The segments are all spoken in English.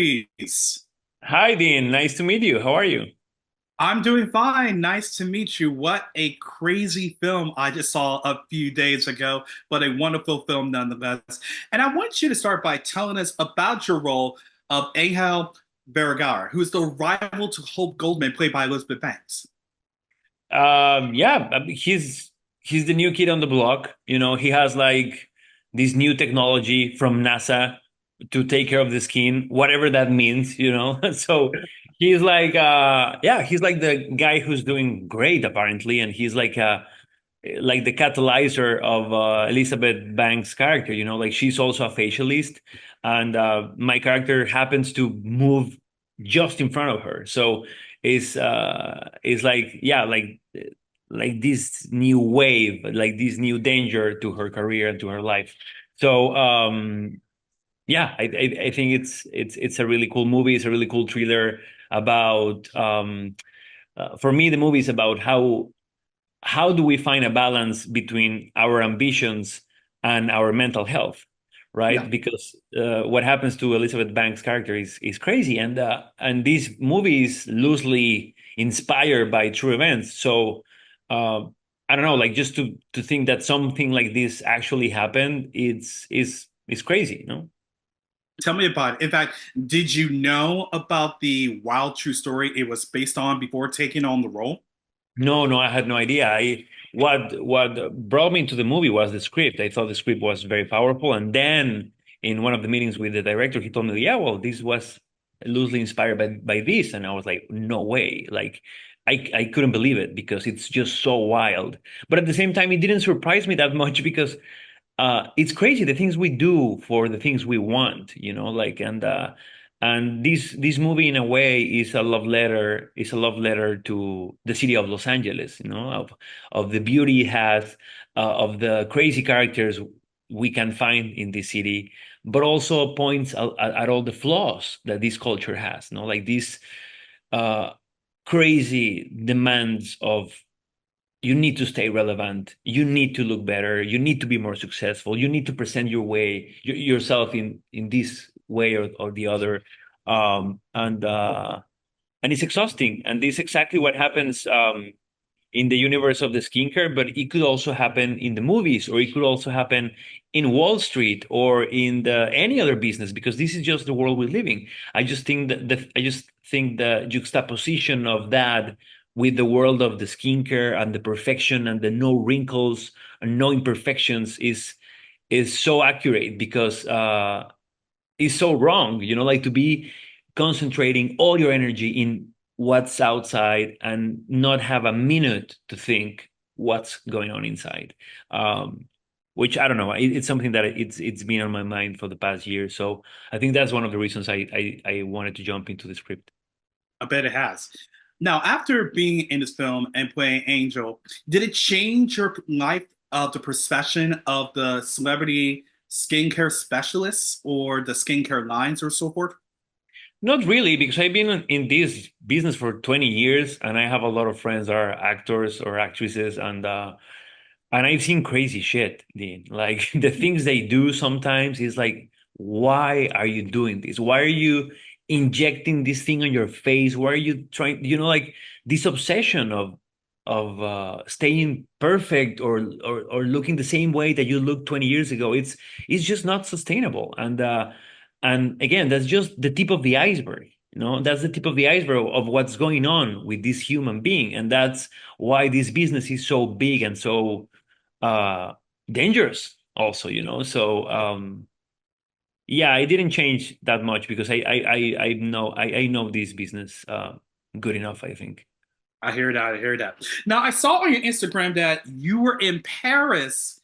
Luis. Hi, Dean. Nice to meet you. How are you? I'm doing fine. Nice to meet you. What a crazy film I just saw a few days ago, but a wonderful film nonetheless. And I want you to start by telling us about your role of Angel Vergara, who is the rival to Hope Goldman, played by Elizabeth Banks. Yeah, he's the new kid on the block. He has like this new technology from NASA to take care of the skin, whatever that means. So he's like the guy who's doing great apparently, and he's like the catalyzer of Elizabeth Banks' character. Like she's also a facialist, and my character happens to move just in front of her. So it's like yeah, like this new wave, like this new danger to her career and to her life. So yeah, I think it's a really cool movie. It's a really cool thriller about for me the movie is about how do we find a balance between our ambitions and our mental health, Yeah. right? Because what happens to Elizabeth Banks' character is crazy, and this movie is loosely inspired by true events. So uh, I don't know, like just to think that something like this actually happened, it's crazy. Tell me about it. In fact, did you know about the wild true story it was based on before taking on the role? No, no, I had no idea. What brought me into the movie was the script. I thought the script was very powerful, and then in one of the meetings with the director, he told me, "Yeah, well, this was loosely inspired by this," and I was like, "No way!" Like, I couldn't believe it because it's just so wild. But at the same time, it didn't surprise me that much because it's crazy the things we do for the things we want. Like and this movie in a way is a love letter to the city of Los Angeles, of the beauty it has, of the crazy characters we can find in this city, but also points at all the flaws that this culture has, like these uh crazy demands of you need to stay relevant, you need to look better, you need to be more successful, you need to present yourself in this way or the other. And it's exhausting, and this is exactly what happens in the universe of the skincare, but it could also happen in the movies, or it could also happen in Wall Street or in the any other business, because this is just the world we're living. I just think the juxtaposition of that with the world of the skincare and the perfection and the no wrinkles and no imperfections is so accurate because it's so wrong, like to be concentrating all your energy in what's outside and not have a minute to think what's going on inside. Um, which I don't know. It's something that it's been on my mind for the past year. So I think that's one of the reasons I wanted to jump into the script. I bet it has. Now, after being in this film and playing Angel, did it change your life of the profession of the celebrity skincare specialists or the skincare lines or so forth? Not really, because I've been in this business for 20 years, and I have a lot of friends that are actors or actresses, and I've seen crazy shit, Dean. Like the things they do sometimes is like, why are you doing this? Why are you injecting this thing on your face? Why are you trying, like this obsession of staying perfect or looking the same way that you looked 20 years ago. It's just not sustainable. And again, that's just the tip of the iceberg. That's the tip of the iceberg of what's going on with this human being. And that's why this business is so big and so uh dangerous also. So yeah, it didn't change that much because I know this business good enough, I think. I hear that. I hear that. Now, I saw on your Instagram that you were in Paris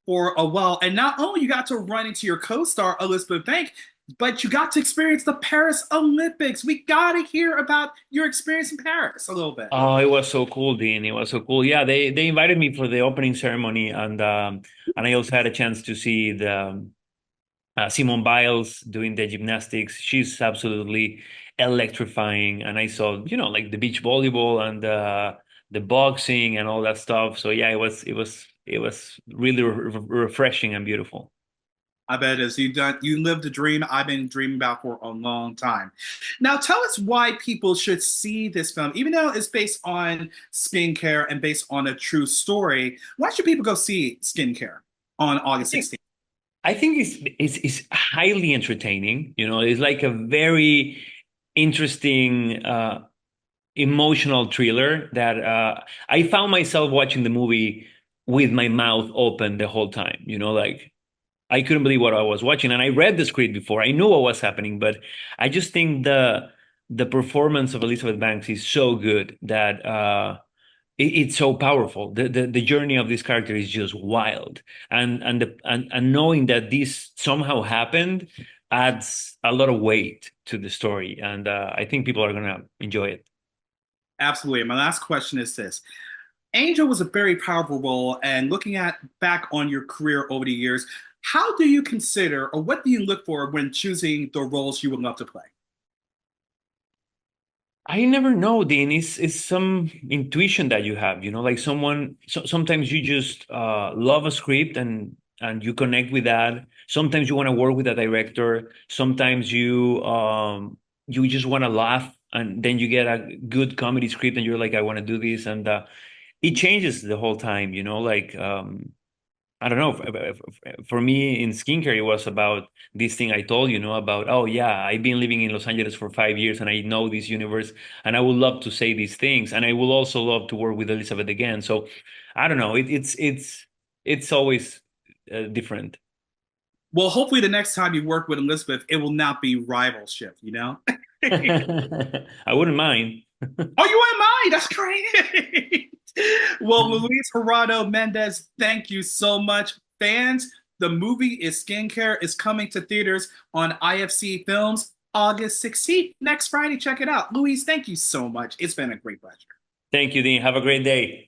for a while, and not only you got to run into your co-star Elizabeth Bank, but you got to experience the Paris Olympics. We got to hear about your experience in Paris a little bit. Oh, it was so cool, Dean. It was so cool. Yeah, they invited me for the opening ceremony, and I also had a chance to see the Simone Biles doing the gymnastics. She's absolutely electrifying. And I saw, like the beach volleyball and the boxing and all that stuff. So yeah, it was really refreshing and beautiful. I bet it is. You lived a dream I've been dreaming about for a long time. Now tell us why people should see this film, even though it's based on skincare and based on a true story. Why should people go see Skincare on I August think 16th? I think it's highly entertaining. You know, it's like a very interesting emotional thriller that I found myself watching the movie with my mouth open the whole time. You know, like I couldn't believe what I was watching, and I read the script before. I knew what was happening, but I just think the performance of Elizabeth Banks is so good that it's so powerful. The journey of this character is just wild, and knowing that this somehow happened adds a lot of weight to the story, and I think people are gonna enjoy it. Absolutely. My last question is this. Angel was a very powerful role, and looking at back on your career over the years, how do you consider or what do you look for when choosing the roles you would love to play? I never know, Dean. It's some intuition that you have, you know, like sometimes you just love a script and you connect with that. Sometimes you want to work with a director. Sometimes you just want to laugh and then you get a good comedy script and you're like, I want to do this. And it changes the whole time, you know, like I don't know. For me in skincare, it was about this thing I told you, know, about, oh yeah, I've been living in Los Angeles for 5 years and I know this universe and I would love to say these things. And I will also love to work with Elizabeth again. So I don't know. It's always different. Well, hopefully the next time you work with Elizabeth, it will not be rivalship, you know? I wouldn't mind. Oh, you wouldn't mind? That's great. Well, Luis Gerardo Méndez, thank you so much. Fans, the movie is Skincare is coming to theaters on IFC Films August 16th, next Friday. Check it out. Luis, thank you so much. It's been a great pleasure. Thank you, Dean. Have a great day.